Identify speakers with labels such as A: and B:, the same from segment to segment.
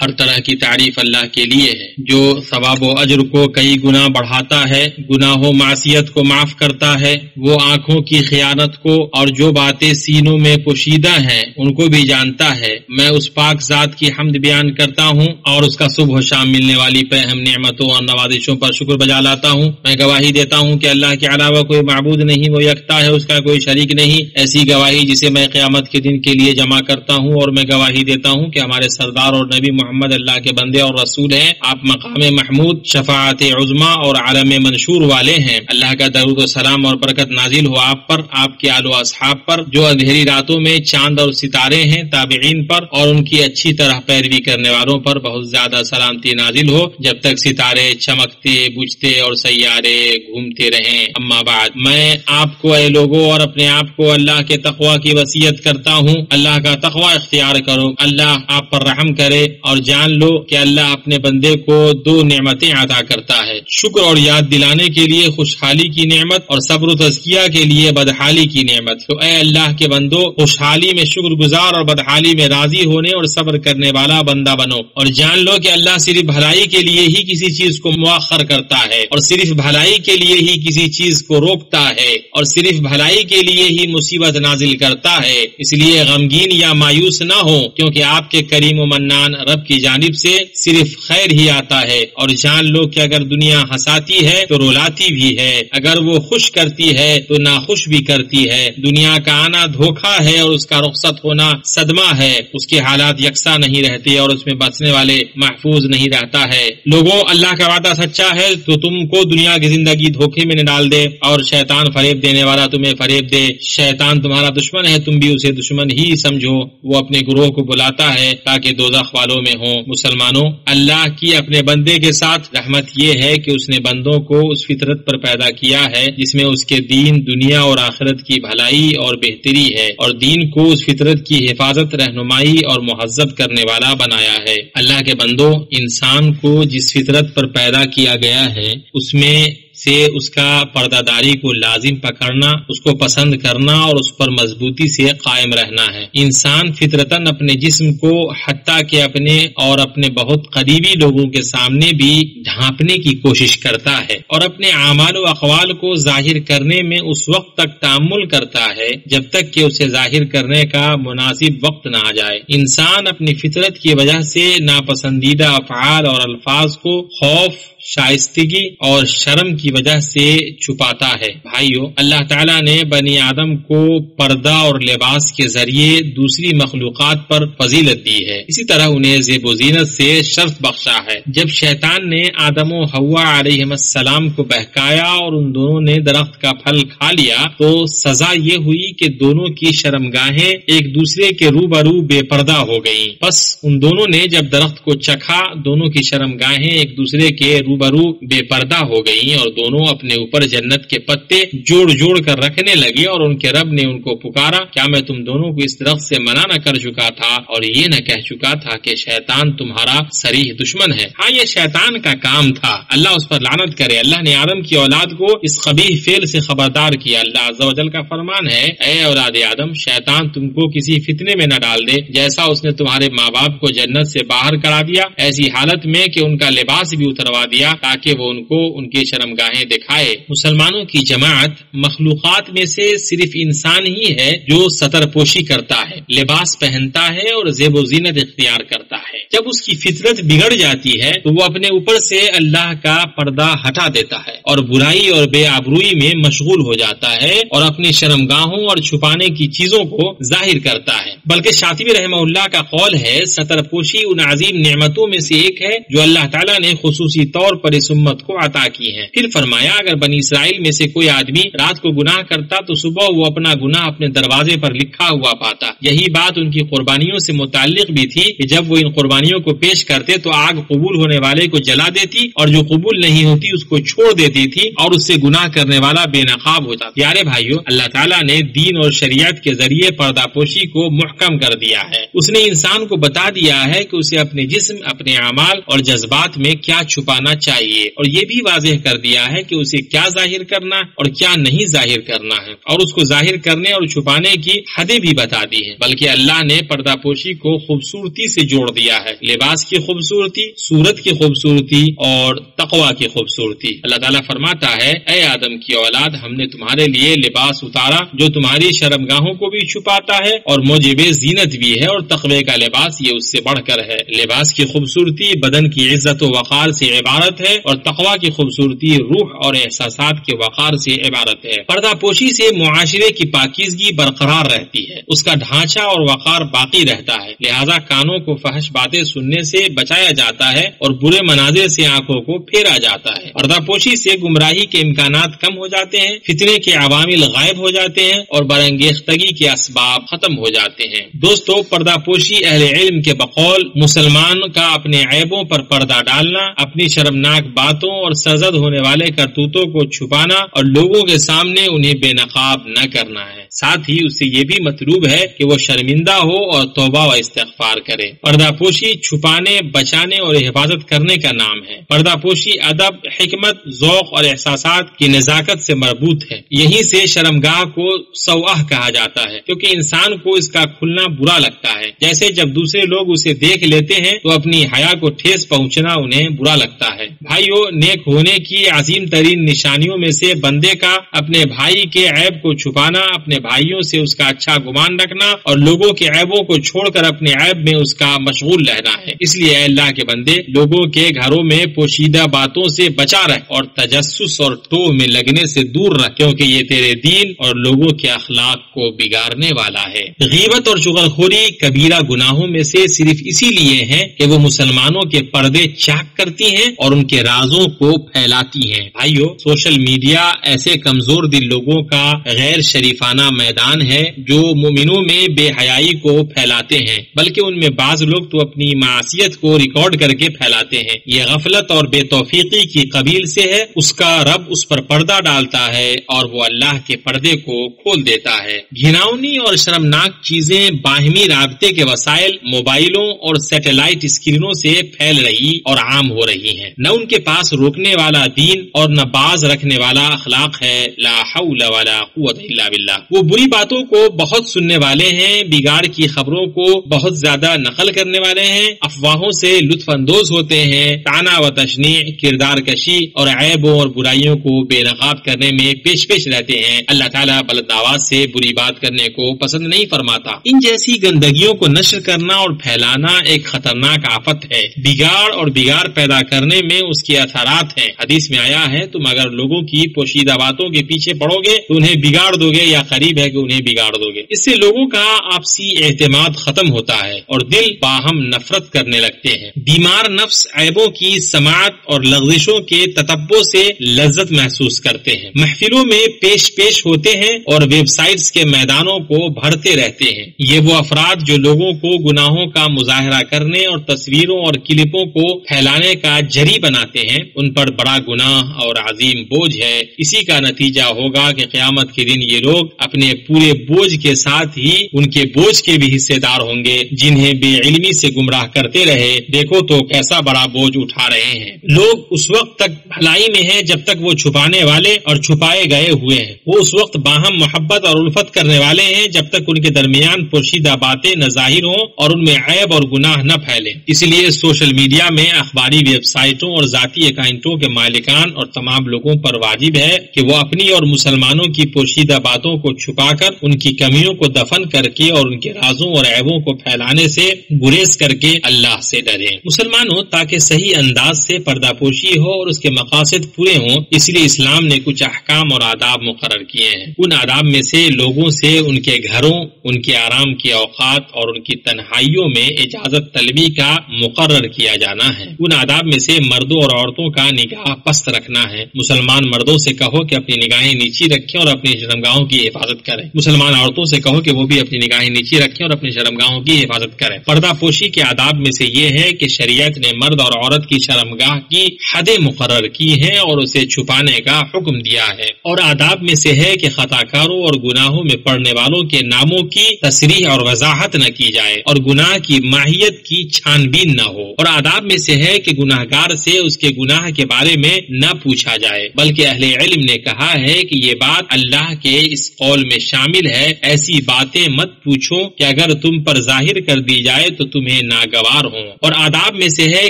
A: ہر طرح کی تعریف اللہ کے لیے ہے جو ثواب و اجر کو کئی گنا بڑھاتا ہے، گناہ و معصیت کو معاف کرتا ہے، وہ آنکھوں کی خیانت کو اور جو باتیں سینوں میں پوشیدہ ہیں ان کو بھی جانتا ہے۔ میں اس پاک ذات کی حمد بیان کرتا ہوں اور اس کا صبح و شام ملنے والی پہم نعمتوں اور نوازشوں پر شکر بجا لاتا ہوں۔ میں گواہی دیتا ہوں کہ اللہ کے علاوہ کوئی معبود نہیں، وہ یکتا ہے، اس کا کوئی شریک نہیں، ایسی گواہی جسے میں قیامت کے دن کے لیے جمع کرتا ہوں۔ اور میں گواہی دیتا ہوں کہ ہمارے سردار اور نبی محمد اللہ کے بندے اور رسول ہیں، آپ مقام محمود، شفاعت عظما اور عالم منشور والے ہیں۔ اللہ کا درود و سلام اور برکت نازل ہو آپ پر، آپ کے آل و اصحاب پر، جو اندھیری راتوں میں چاند اور ستارے ہیں، تابعین پر اور ان کی اچھی طرح پیروی کرنے والوں پر بہت زیادہ سلامتی نازل ہو جب تک ستارے چمکتے بجھتے اور سیارے گھومتے رہیں۔ اما بعد، میں آپ کو اے لوگوں اور اپنے آپ کو اللہ کے تقوی کی وصیت کرتا ہوں۔ اللہ کا تقوی اختیار کرو، اللہ آپ پر رحم کرے، اور جان لو کہ اللہ اپنے بندے کو دو نعمتیں عطا کرتا ہے، شکر اور یاد دلانے کے لیے خوشحالی کی نعمت اور صبر و تزکیہ کے لیے بدحالی کی نعمت۔ تو اے اللہ کے بندو، خوشحالی میں شکر گزار اور بدحالی میں راضی ہونے اور صبر کرنے والا بندہ بنو، اور جان لو کہ اللہ صرف بھلائی کے لیے ہی کسی چیز کو مؤخر کرتا ہے، اور صرف بھلائی کے لیے ہی کسی چیز کو روکتا ہے، اور صرف بھلائی کے لیے ہی مصیبت نازل کرتا ہے۔ اس لیے غمگین یا مایوس نہ ہو، کیونکہ آپ کے کریم و منان رب کی جانب سے صرف خیر ہی آتا ہے۔ اور جان لو کہ اگر دنیا ہنساتی ہے تو رلاتی بھی ہے، اگر وہ خوش کرتی ہے تو ناخوش بھی کرتی ہے۔ دنیا کا آنا دھوکہ ہے اور اس کا رخصت ہونا صدمہ ہے، اس کے حالات یکساں نہیں رہتے اور اس میں بچنے والے محفوظ نہیں رہتا ہے۔ لوگوں، اللہ کا وعدہ سچا ہے تو تم کو دنیا کی زندگی دھوکے میں نہ ڈال دے، اور شیطان فریب دینے والا تمہیں فریب دے۔ شیطان تمہارا دشمن ہے، تم بھی اسے دشمن ہی سمجھو، وہ اپنے گروہ کو بلاتا ہے تاکہ دوزخ والوں میں ہوں۔ مسلمانوں، اللہ کی اپنے بندے کے ساتھ رحمت یہ ہے کہ اس نے بندوں کو اس فطرت پر پیدا کیا ہے جس میں اس کے دین، دنیا اور آخرت کی بھلائی اور بہتری ہے، اور دین کو اس فطرت کی حفاظت، رہنمائی اور مہذب کرنے والا بنایا ہے۔ اللہ کے بندوں، انسان کو جس فطرت پر پیدا کیا گیا ہے اس میں سے اس کا پردہ داری کو لازم پکڑنا، اس کو پسند کرنا اور اس پر مضبوطی سے قائم رہنا ہے۔ انسان فطرتاً اپنے جسم کو حتیٰ کہ اپنے اور اپنے بہت قریبی لوگوں کے سامنے بھی ڈھانپنے کی کوشش کرتا ہے، اور اپنے اعمال و اقوال کو ظاہر کرنے میں اس وقت تک تأمل کرتا ہے جب تک کہ اسے ظاہر کرنے کا مناسب وقت نہ آ جائے۔ انسان اپنی فطرت کی وجہ سے ناپسندیدہ افعال اور الفاظ کو خوف، شائستگی اور شرم کی وجہ سے چھپاتا ہے۔ بھائیو، اللہ تعالیٰ نے بنی آدم کو پردہ اور لباس کے ذریعے دوسری مخلوقات پر فضیلت دی ہے، اسی طرح انہیں زیب و زینت سے شرف بخشا ہے۔ جب شیطان نے آدم و حوا علیہ السلام کو بہکایا اور ان دونوں نے درخت کا پھل کھا لیا تو سزا یہ ہوئی کہ دونوں کی شرمگاہیں ایک دوسرے کے روبرو بے پردہ ہو گئیں۔ بس ان دونوں نے جب درخت کو چکھا، دونوں کی شرمگاہیں ایک دوسرے کے روبرو بے پردہ ہو گئیں، اور دونوں اپنے اوپر جنت کے پتے جوڑ جوڑ کر رکھنے لگے، اور ان کے رب نے ان کو پکارا، کیا میں تم دونوں کو اس درخت سے منع نہ کر چکا تھا اور یہ نہ کہہ چکا تھا کہ شیطان تمہارا صریح دشمن ہے؟ ہاں، یہ شیطان کا کام تھا، اللہ اس پر لعنت کرے۔ اللہ نے آدم کی اولاد کو اس قبیح فعل سے خبردار کیا۔ اللہ عز و جل کا فرمان ہے، اے اولاد آدم، شیطان تم کو کسی فتنے میں نہ ڈال دے جیسا اس نے تمہارے ماں باپ کو جنت سے باہر کرا دیا، ایسی حالت میں کہ ان کا لباس بھی اتروا دیا تاکہ وہ ان کو ان کی شرمگاہیں دکھائے۔ مسلمانوں کی جماعت مخلوقات میں سے صرف انسان ہی ہے جو ستر پوشی کرتا ہے، لباس پہنتا ہے اور زیب و زینت اختیار کرتا ہے۔ جب اس کی فطرت بگڑ جاتی ہے تو وہ اپنے اوپر سے اللہ کا پردہ ہٹا دیتا ہے اور برائی اور بے آبروئی میں مشغول ہو جاتا ہے اور اپنی شرمگاہوں اور چھپانے کی چیزوں کو ظاہر کرتا ہے۔ بلکہ شاطبی رحمہ اللہ کا قول ہے، ستر پوشی ان عظیم نعمتوں میں سے ایک ہے جو اللہ تعالیٰ نے خصوصی طور پر اس امت کو عطا کی ہیں۔ پھر فرمایا، اگر بنی اسرائیل میں سے کوئی آدمی رات کو گناہ کرتا تو صبح وہ اپنا گناہ اپنے دروازے پر لکھا ہوا پاتا۔ یہی بات ان کی قربانیوں سے متعلق بھی تھی کہ جب وہ ان قربانیوں کو پیش کرتے تو آگ قبول ہونے والے کو جلا دیتی اور جو قبول نہیں ہوتی اس کو چھوڑ دیتی تھی اور اس سے گناہ کرنے والا بے نقاب ہوتا۔ پیارے بھائیو، اللہ تعالیٰ نے دین اور شریعت کے ذریعے پردہ پوشی کو محکم کر دیا ہے۔ اس نے انسان کو بتا دیا ہے کہ اسے اپنے جسم، اپنے اعمال اور جذبات میں کیا چھپانا چاہیے، اور یہ بھی واضح کر دیا ہے کہ اسے کیا ظاہر کرنا اور کیا نہیں ظاہر کرنا ہے، اور اس کو ظاہر کرنے اور چھپانے کی حدیں بھی بتا دی ہیں۔ بلکہ اللہ نے پردہ پوشی کو خوبصورتی سے جوڑ دیا ہے۔ ہے، لباس کی خوبصورتی، صورت کی خوبصورتی اور تقوی کی خوبصورتی۔ اللہ تعالیٰ فرماتا ہے اے آدم کی اولاد، ہم نے تمہارے لیے لباس اتارا جو تمہاری شرمگاہوں کو بھی چھپاتا ہے اور موجب زینت بھی ہے، اور تقوی کا لباس یہ اس سے بڑھ کر ہے۔ لباس کی خوبصورتی بدن کی عزت و وقار سے عبارت ہے اور تقوی کی خوبصورتی روح اور احساسات کے وقار سے عبارت ہے۔ پردہ پوشی سے معاشرے کی پاکیزگی برقرار رہتی ہے، اس کا ڈھانچہ اور وقار باقی رہتا ہے، لہذا کانوں کو فحش باتیں سننے سے بچایا جاتا ہے اور برے مناظر سے آنکھوں کو پھیرا جاتا ہے۔ پردہ پوشی سے گمراہی کے امکانات کم ہو جاتے ہیں، فتنے کے عوامل غائب ہو جاتے ہیں اور برانگیختگی کے اسباب ختم ہو جاتے ہیں۔ دوستو، پردہ پوشی اہل علم کے بقول مسلمان کا اپنے عیبوں پر پردہ ڈالنا، اپنی شرمناک باتوں اور سرزد ہونے والے کرتوتوں کو چھپانا اور لوگوں کے سامنے انہیں بے نقاب نہ کرنا ہے۔ ساتھ ہی اس سے یہ بھی مطلوب ہے کہ وہ شرمندہ ہو اور توبہ و استغفار کرے۔ پردہ پوشی چھپانے، بچانے اور حفاظت کرنے کا نام ہے۔ پردہ پوشی ادب، حکمت، ذوق اور احساسات کی نزاکت سے مربوط ہے۔ یہیں سے شرمگاہ کو سوءہ کہا جاتا ہے، کیونکہ انسان کو اس کا کھلنا برا لگتا ہے، جیسے جب دوسرے لوگ اسے دیکھ لیتے ہیں تو اپنی حیا کو ٹھیس پہنچنا انہیں برا لگتا ہے۔ بھائیو، نیک ہونے کی عظیم ترین نشانیوں میں سے بندے کا اپنے بھائی کے عیب کو چھپانا، اپنے بھائیوں سے اس کا اچھا گمان رکھنا اور لوگوں کے عیبوں کو چھوڑ کر اپنے عیب میں اس کا مشغول رہنا ہے۔ اس لیے اے اللہ کے بندے، لوگوں کے گھروں میں پوشیدہ باتوں سے بچا رہ اور تجسس اور ٹوہ میں لگنے سے دور رہ، کیونکہ یہ تیرے دین اور لوگوں کے اخلاق کو بگاڑنے والا ہے۔ غیبت اور چغلخوری کبیرہ گناہوں میں سے صرف اسی لیے ہے کہ وہ مسلمانوں کے پردے چاک کرتی ہیں اور ان کے رازوں کو پھیلاتی ہیں۔ بھائیو، سوشل میڈیا ایسے کمزور دل لوگوں کا غیر شریفانہ میدان ہے جو مومنوں میں بے حیائی کو پھیلاتے ہیں، بلکہ ان میں بعض لوگ تو اپنی معصیت کو ریکارڈ کر کے پھیلاتے ہیں۔ یہ غفلت اور بے توفیقی کی قبیل سے ہے۔ اس کا رب اس پر پردہ ڈالتا ہے اور وہ اللہ کے پردے کو کھول دیتا ہے۔ گھناؤنی اور شرمناک چیزیں باہمی رابطے کے وسائل، موبائلوں اور سیٹلائٹ اسکرینوں سے پھیل رہی اور عام ہو رہی ہیں۔ نہ ان کے پاس روکنے والا دین اور نہ باز رکھنے والا اخلاق ہے۔ لا حول ولا قوت الا باللہ۔ وہ بری باتوں کو بہت سننے والے ہیں، بگاڑ کی خبروں کو بہت زیادہ نقل کرنے والے ہیں، افواہوں سے لطف اندوز ہوتے ہیں، طعنہ و تشنیع، کردار کشی اور عیبوں اور برائیوں کو بے نقاب کرنے میں پیش رہتے ہیں۔ اللہ تعالیٰ بلند آواز سے بری بات کرنے کو پسند نہیں فرماتا۔ ان جیسی گندگیوں کو نشر کرنا اور پھیلانا ایک خطرناک آفت ہے۔ بگاڑ پیدا کرنے میں اس کے اثرات ہیں۔ حدیث میں آیا ہے، تم اگر لوگوں کی پوشیدہ باتوں کے پیچھے پڑو گے تو انہیں بگاڑ دو گے یا قریب ہے کہ انہیں بگاڑ دو گے۔ اس سے لوگوں کا آپسی اعتماد ختم ہوتا ہے اور دل باہم نفرت کرنے لگتے ہیں۔ بیمار نفس عیبوں کی سماعت اور لغزشوں کے تتبع سے لذت محسوس کرتے ہیں، محفلوں میں پیش ہوتے ہیں اور ویب سائٹس کے میدانوں کو بھرتے رہتے ہیں۔ یہ وہ افراد جو لوگوں کو گناہوں کا مظاہرہ کرنے اور تصویروں اور کلپوں کو پھیلانے کا جری بناتے ہیں، ان پر بڑا گناہ اور عظیم بوجھ ہے۔ اسی کا نتیجہ ہوگا کہ قیامت کے دن یہ لوگ اپنے پورے بوجھ کے ساتھ ہی ان کے بوجھ کے بھی حصے دار ہوں گے جنہیں بے علمی سے گمراہ کرتے رہے۔ دیکھو تو کیسا بڑا بوجھ اٹھا رہے ہیں۔ لوگ اس وقت تک بھلائی میں ہیں جب تک وہ چھپانے والے اور چھپائے گئے ہوئے ہیں۔ وہ اس وقت باہم محبت اور الفت کرنے والے ہیں جب تک ان کے درمیان پوشیدہ باتیں نہ ظاہر ہوں اور ان میں عیب اور گناہ نہ پھیلے۔ اس لیے سوشل میڈیا میں اخباری ویب سائٹوں اور ذاتی اکاؤنٹوں کے مالکان اور تمام لوگوں پر واجب ہے کہ وہ اپنی اور مسلمانوں کی پوشیدہ باتوں کو چھپا کر ان کی کمیوں کو دفن کر کے اور ان کے رازوں اور عیبوں کو پھیلانے سے گریز کر کے اللہ سے ڈریں۔ مسلمانوں، تاکہ صحیح انداز سے پردہ پوشی ہو اور اس کے مقاصد پورے ہوں، اس لیے اسلام نے کچھ احکام اور آداب مقرر کیے ہیں۔ ان آداب میں سے لوگوں سے ان کے گھروں، ان کے آرام کے اوقات اور ان کی تنہائیوں میں اجازت طلبی کا مقرر کیا جانا ہے۔ ان آداب میں سے مردوں اور عورتوں کا نگاہ پست رکھنا ہے۔ مسلمان مردوں سے کہو کہ اپنی نگاہیں نیچی رکھیں اور اپنی شرمگاہوں کی حفاظت کریں۔ مسلمان عورتوں سے کہو کہ وہ بھی اپنی نگاہیں نیچی رکھیں اور اپنی شرمگاہوں کی حفاظت کریں۔ پردہ پوشی کے آداب میں سے یہ ہے کہ شریعت نے مرد اور عورت کی شرمگاہ کی حدیں مقرر کی ہیں اور اسے چھپانے کا حکم دیا ہے۔ اور آداب میں سے ہے کہ خطا کاروں اور گناہوں میں پڑنے والوں کے ناموں کی تصریح اور وضاحت نہ کی جائے اور گناہ کی ماہیت کی چھان بین نہ ہو، اور آداب میں سے ہے کہ گناہ گار سے اس کے گناہ کے بارے میں نہ پوچھا جائے، بلکہ اہل علم نے کہا ہے کہ یہ بات اللہ کے اس قول میں شامل ہے، ایسی باتیں مت پوچھو کہ اگر تم پر ظاہر کر دی جائے تو تمہیں ناگوار ہوں۔ اور آداب میں سے ہے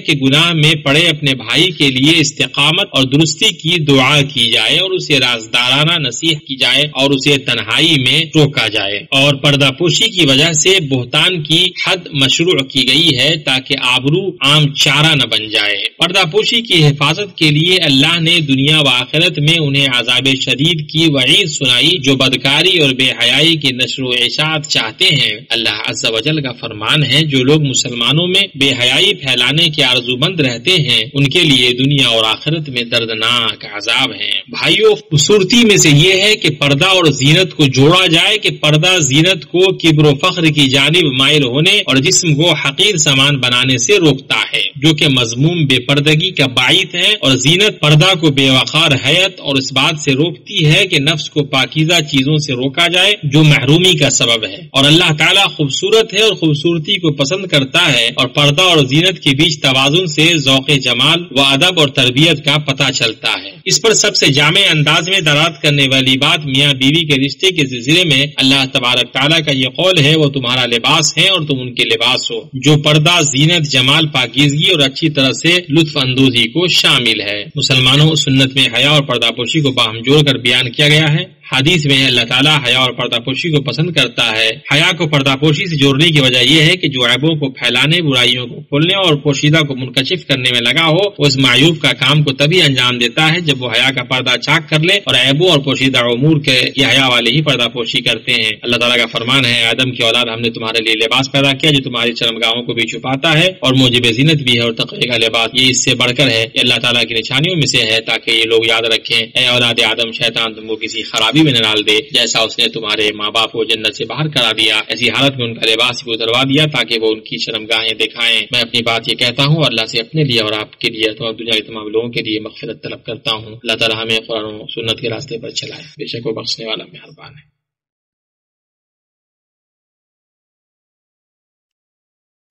A: کہ گناہ میں پڑے اپنے بھائی کے لیے استقامت اور درستی کی دعا کی جائے اور اسے رازدارانہ نصیحت کی جائے اور اسے تنہائی میں روکا جائے، اور پردہ پوشی کی وجہ سے بہتان کی حد مشروع کی گئی ہے تاکہ آبرو عام چارہ نہ بن جائے۔ پردہ پوشی کی حفاظت کے لیے اللہ نے دنیا و آخرت میں انہیں عذاب شدید کی وعید سنائی جو بدکاری اور بے حیائی کی نشر و اشاعت چاہتے ہیں۔ اللہ عز و جل کا فرمان ہے، جو لوگ مسلمانوں میں بے حیائی پھیلانے کے آرزومند رہتے ہیں ان کے لیے دنیا اور آخرت میں دردناک عذاب ہیں۔ بھائیو، خوبصورتی میں سے یہ ہے کہ پردہ اور زینت کو جوڑا جائے کہ پردہ زینت کو کبر و فخر کی جانب مائل ہونے اور جسم کو حقیر سامان بنانے سے روکتا ہے، جو کہ مذموم بے پردگی کا باعث ہے، اور زینت پردہ کو بے وقار حیت اور اس بات سے روکتی ہے کہ نفس کو پاکیزہ چیزوں سے روکا جائے جو محرومی کا سبب ہے، اور اللہ تعالیٰ خوبصورت ہے اور خوبصورتی کو پسند کرتا ہے، اور پردہ اور زینت کے بیچ توازن سے ذوق جمال و ادب اور تربیت کا پتہ چلتا ہے۔ اس پر سب سے جامع انداز میں دلالت کرنے والی بات میاں بیوی کے رشتے کے سلسلے میں اللہ تبارک تعالیٰ کا یہ قول ہے، وہ تمہارا لباس ہے اور تم ان کے لباس ہو، جو پردہ زینت جمال پاکیزگی اور اچھی طرح سے لطف اندوزی کو شامل ہے۔ مسلمانوں، سنت میں حیا اور پردہ پوشی کو باہم جوڑ کر بیان کیا گیا ہے۔ حدیث میں اللہ تعالیٰ حیا اور پردہ پوشی کو پسند کرتا ہے۔ حیا کو پردہ پوشی سے جوڑنے کی وجہ یہ ہے کہ جو عیبوں کو پھیلانے، برائیوں کو کھولنے اور پوشیدہ کو منکشف کرنے میں لگا ہو، اس معیوب کا کام کو تبھی انجام دیتا ہے جب وہ حیا کا پردہ چاک کر لے، اور عیبوں اور پوشیدہ امور کے یہ حیا والے ہی پردہ پوشی کرتے ہیں۔ اللہ تعالیٰ کا فرمان ہے، آدم کی اولاد ہم نے تمہارے لیے لباس پیدا کیا جو تمہاری شرمگاہوں کو بھی چھپاتا ہے اور موجب زینت بھی ہے، اور تقوی کا لباس یہ اس سے بڑھ کر ہے، یہ اللہ تعالیٰ کی نشانیوں میں سے ہے تاکہ یہ لوگ یاد رکھیں، اے اولاد آدم، شیطان تم کو کسی خرابی میں نہ ڈال دے جیسا اس نے تمہارے ماں باپ کو جنت سے باہر کرا دیا، ایسی حالت میں ان کا لباس بھی اتروا دیا تاکہ وہ ان کی شرمگاہیں دکھائیں۔ میں اپنی بات یہ کہتا ہوں، اللہ سے اپنے لیے اور آپ کے لیے تو دنیا کے تمام لوگوں کے لیے مغفرت طلب کرتا ہوں۔ اللہ تعالیٰ ہمیں قرآن و سنت کے راستے پر چلائے، بے شک وہ بخشنے والا مہربان ہے۔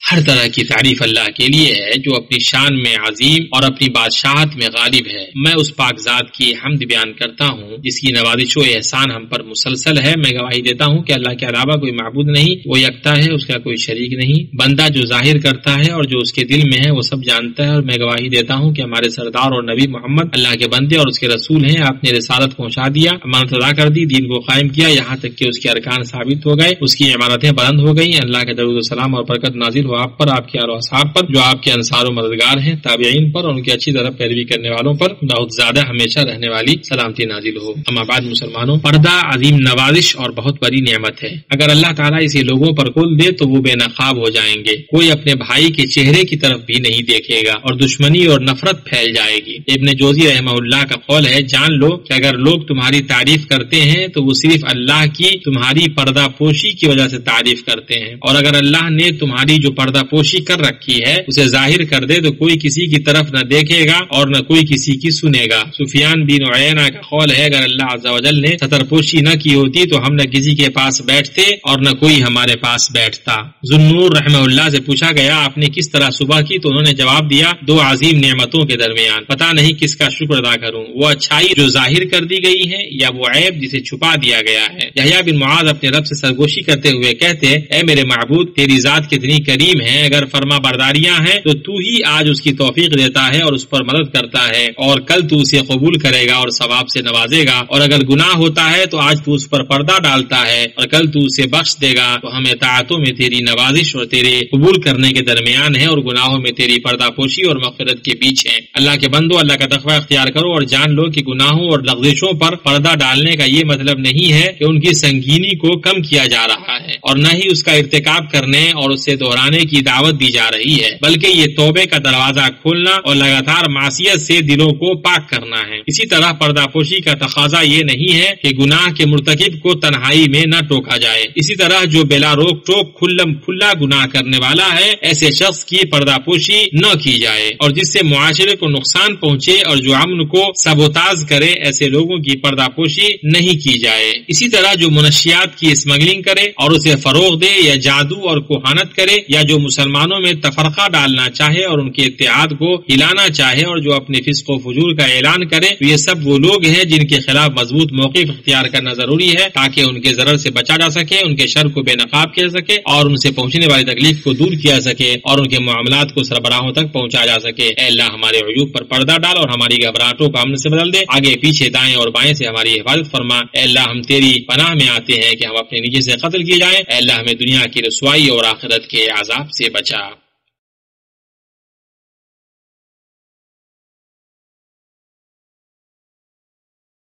A: ہر طرح کی تعریف اللہ کے لیے ہے جو اپنی شان میں عظیم اور اپنی بادشاہت میں غالب ہے۔ میں اس پاک ذات کی حمد بیان کرتا ہوں جس کی نوازش و احسان ہم پر مسلسل ہے۔ میں گواہی دیتا ہوں کہ اللہ کے علاوہ کوئی معبود نہیں، وہ یکتا ہے، اس کا کوئی شریک نہیں۔ بندہ جو ظاہر کرتا ہے اور جو اس کے دل میں ہے وہ سب جانتا ہے، اور میں گواہی دیتا ہوں کہ ہمارے سردار اور نبی محمد اللہ کے بندے اور اس کے رسول ہیں۔ آپ نے رسالت پہنچا دیا، امانت ادا کر دی، دین کو قائم کیا یہاں تک کہ اس کے ارکان ثابت ہو گئے، اس کی عمارتیں بلند ہو گئی۔ اللہ کے درود و سلام اور برکت نازل ہو آپ پر، آپ کے آل و اصحاب پر جو آپ کے انصار و مددگار ہیں، تابعین پر اور ان کی اچھی طرح پیروی کرنے والوں پر بہت زیادہ ہمیشہ رہنے والی سلامتی نازل ہو۔ اما بعد مسلمانوں، پردہ عظیم نوازش اور بہت بڑی نعمت ہے۔ اگر اللہ تعالیٰ اسے لوگوں پر کھول دے تو وہ بے نقاب ہو جائیں گے، کوئی اپنے بھائی کے چہرے کی طرف بھی نہیں دیکھے گا اور دشمنی اور نفرت پھیل جائے گی۔ ابن جوزی رحمہ اللہ کا قول ہے، جان لو کہ اگر لوگ تمہاری تعریف کرتے ہیں تو وہ صرف اللہ کی تمہاری پردہ پوشی کی وجہ سے تعریف کرتے ہیں، اور اگر اللہ نے تمہاری جو پردہ پوشی کر رکھی ہے اسے ظاہر کر دے تو کوئی کسی کی طرف نہ دیکھے گا اور نہ کوئی کسی کی سنے گا۔ سفیان بن عیینہ کا قول ہے، اگر اللہ عز و جل نے ستر پوشی نہ کی ہوتی تو ہم نہ کسی کے پاس بیٹھتے اور نہ کوئی ہمارے پاس بیٹھتا۔ ذوالنور رحمہ اللہ سے پوچھا گیا، آپ نے کس طرح صبح کی؟ تو انہوں نے جواب دیا، دو عظیم نعمتوں کے درمیان، پتہ نہیں کس کا شکر ادا کروں، وہ اچھائی جو ظاہر کر دی گئی ہے یا وہ عیب جسے چھپا دیا گیا ہے۔ یحییٰ بن معاذ اپنے رب سے سرگوشی کرتے ہوئے کہتے، اے میرے معبود، تیری ذات کتنی کریم ہے، اگر فرما برداریاں ہیں تو ہی آج اس کی توفیق دیتا ہے اور اس پر مدد کرتا ہے، اور کل تو اسے قبول کرے گا اور ثواب سے نوازے گا، اور اگر گناہ ہوتا ہے تو آج تو اس پر پردہ ڈالتا ہے اور کل تو اسے بخش دے گا۔ تو ہم اطاعتوں میں تیری نوازش اور تیرے قبول کرنے کے درمیان ہے، اور گناہوں میں تیری پردہ پوشی اور مغفرت کے بیچ ہے۔ اللہ کے بندو، اللہ کا تقوی اختیار کرو اور جان لو کہ گناہوں اور لغزشوں پر پردہ ڈالنے کا یہ مطلب نہیں ہے کہ ان کی سنگینی کو کم کیا جا رہا ہے، اور نہ ہی اس کا ارتکاب کرنے اور اسے دہرانے کی دعوت دی جا رہی ہے، بلکہ یہ توبے کا دروازہ کھولنا اور لگاتار معصیت سے دلوں کو پاک کرنا ہے۔ اسی طرح پردہ پوشی کا تقاضا یہ نہیں ہے کہ گناہ کے مرتکب کو تنہائی میں نہ ٹوکا جائے۔ اسی طرح جو بلا روک ٹوک کھلم کھلا گناہ کرنے والا ہے، ایسے شخص کی پردہ پوشی نہ کی جائے، اور جس سے معاشرے کو نقصان پہنچے اور جو امن کو سبوتاز کرے، ایسے لوگوں کی پردہ پوشی نہیں کی جائے۔ اسی طرح جو منشیات کی اسمگلنگ کرے اور اسے فروغ دے یا جادو اور کوہانت کرے یا جو مسلمانوں میں تفرقہ ڈالنا چاہے اور ان کے اتحاد کو ہلانا چاہے اور جو اپنے فسق و فجور کا اعلان کرے، تو یہ سب وہ لوگ ہیں جن کے خلاف مضبوط موقف اختیار کرنا ضروری ہے تاکہ ان کے ضرر سے بچا جا سکے، ان کے شر کو بے نقاب کیا سکے اور ان سے پہنچنے والی تکلیف کو دور کیا سکے اور ان کے معاملات کو سربراہوں تک پہنچا جا سکے۔ اے اللہ ہمارے عیوب پر پردہ ڈال اور ہماری گھبراہٹوں کو امن سے بدل دے، آگے پیچھے دائیں اور بائیں سے ہماری حفاظت فرما۔ اے اللہ ہم تیری پناہ میں آتے ہیں کہ ہم اپنے نیچے سے قتل کیے جائیں، اے اللہ ہمیں دنیا کی رسوائی اور آخرت کے عذاب سے بچا۔